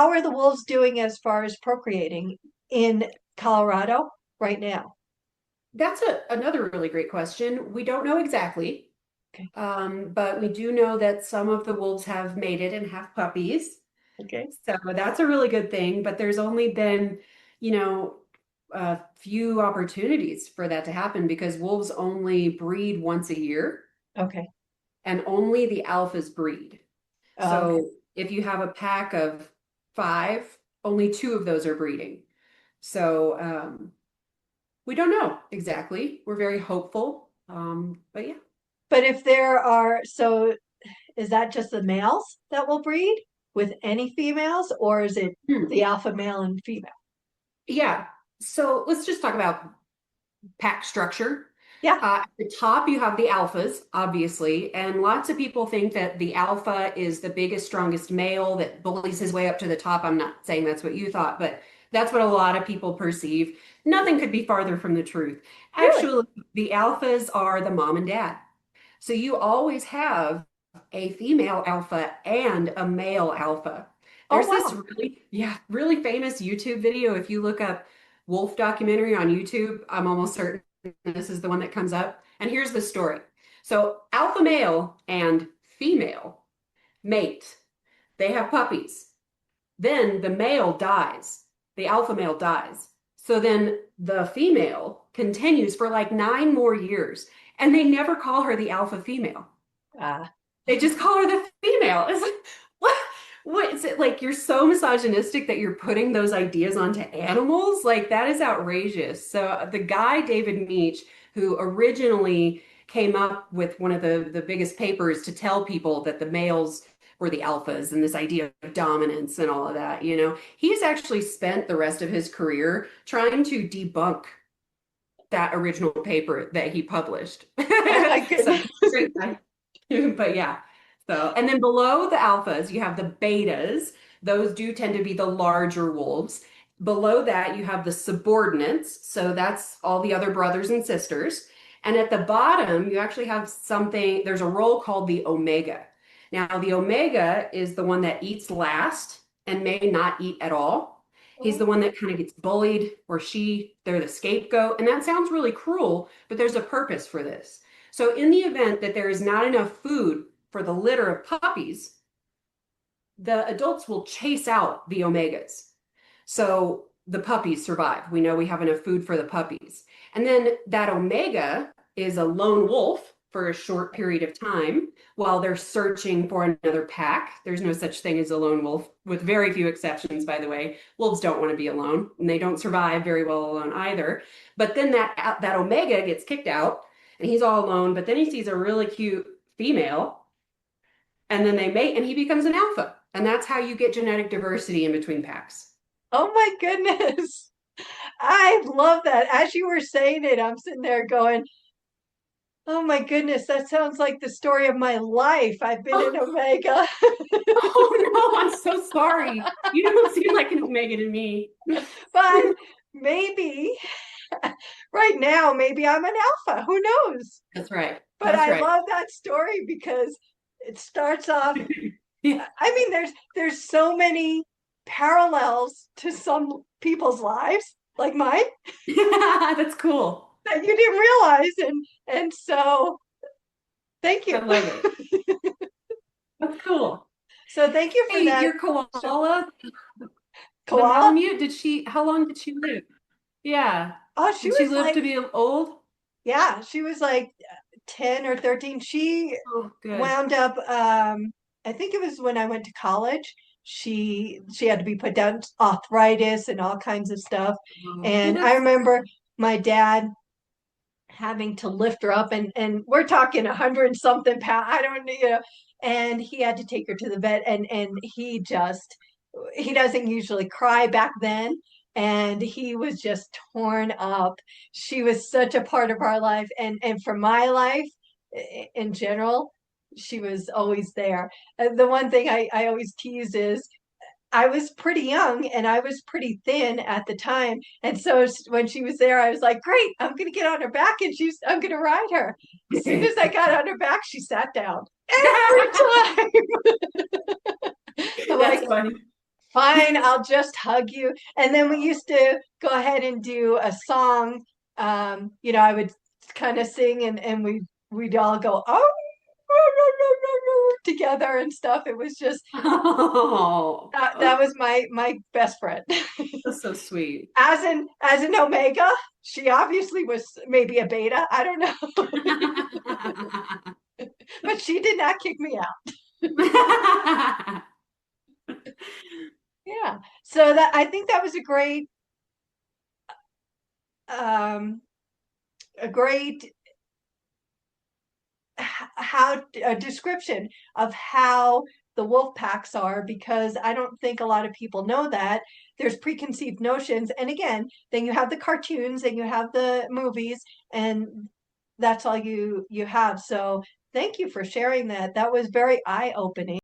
how are the wolves doing as far as procreating in Colorado right now? That's another really great question. We don't know exactly, Okay. but we do know that some of the wolves have mated and have puppies. Okay. So that's a really good thing. But there's only been, you know, a few opportunities for that to happen because wolves only breed once a year Okay. and only the alphas breed. Okay. So if you have a pack of five, only two of those are breeding. So we don't know exactly. We're very hopeful. But yeah. But if there are, so is that just the males that will breed with any females, or is it Hmm. the alpha male and female? Yeah. So let's just talk about pack structure. Yeah. At the top, you have the alphas, obviously, and lots of people think that the alpha is the biggest, strongest male that bullies his way up to the top. I'm not saying that's what you thought, but that's what a lot of people perceive. Nothing could be farther from the truth. Really? Actually, the alphas are the mom and dad. So you always have a female alpha and a male alpha. Oh, There's this wow. really, yeah, really famous YouTube video. If you look up wolf documentary on YouTube, I'm almost certain this is the one that comes up. And here's the story. So alpha male and female mate. They have puppies. Then the male dies. The alpha male dies. So then the female continues for like 9 more years. And they never call her the alpha female. Ah, They just call her the female. It's like, what? What is it like? You're so misogynistic that you're putting those ideas onto animals? Like, that is outrageous. So, the guy, David Meach, who originally came up with one of the biggest papers to tell people that the males were the alphas and this idea of dominance and all of that, he's actually spent the rest of his career trying to debunk that original paper that he published. oh my So, goodness. great guy. But yeah. So, and then below the alphas, you have the betas. Those do tend to be the larger wolves. Below that, you have the subordinates. So that's all the other brothers and sisters. And at the bottom, you actually have something, there's a role called the omega. Now, the omega is the one that eats last and may not eat at all. He's the one that kind of gets bullied, or they're the scapegoat. And that sounds really cruel, but there's a purpose for this. So, in the event that there is not enough food for the litter of puppies, the adults will chase out the omegas. So, the puppies survive. We know we have enough food for the puppies. And then that omega is a lone wolf for a short period of time while they're searching for another pack. There's no such thing as a lone wolf, with very few exceptions, by the way. Wolves don't want to be alone, and they don't survive very well alone either. But then that omega gets kicked out, and he's all alone. But then he sees a really cute female, and then they mate, and he becomes an alpha. And that's how you get genetic diversity in between packs. Oh my goodness. I love that. As you were saying it, I'm sitting there going, oh my goodness, that sounds like the story of my life. I've been in Oh, Omega, oh no, I'm so sorry. You don't seem like an omega to me. but maybe right now, maybe I'm an alpha. Who knows? That's right. But That's I right. love that story because it starts off. Yeah, I mean, there's so many parallels to some people's lives, like mine, that's cool. that you didn't realize, and so thank I you. love it. That's cool. So thank you for Hey, that. your koala, the Koala. Malamute, how long did she live? Yeah. Oh, she Did she was live to like, be old? yeah, she was like 10 or 13. She Oh, good. wound up, I think it was when I went to college. She had to be put down arthritis and all kinds of stuff. Oh, And I that's remember my dad having to lift her up, and we're talking 100 something pounds. I don't and he had to take her to the vet, and he doesn't usually cry back then, and he was just torn up. She was such a part of our life, and for my life in general, she was always there. The one thing I always tease is I was pretty young and I was pretty thin at the time. And so when she was there, I was like, great, I'm going to get on her back and I'm going to ride her. As soon as I got on her back, she sat down every time. I'm that's like, funny. Fine, I'll just hug you. And then we used to go ahead and do a song. I would kind of sing, and we'd all go, oh, together and stuff. It was just Oh, that was my best friend. that's so sweet. As an omega, she obviously was maybe a beta. I don't know, but she did not kick me out. Yeah. So that I think that was um, a great how a description of how the wolf packs are, because I don't think a lot of people know that there's preconceived notions. And again, then you have the cartoons and you have the movies, and that's all you have. So thank you for sharing that. That was very eye-opening.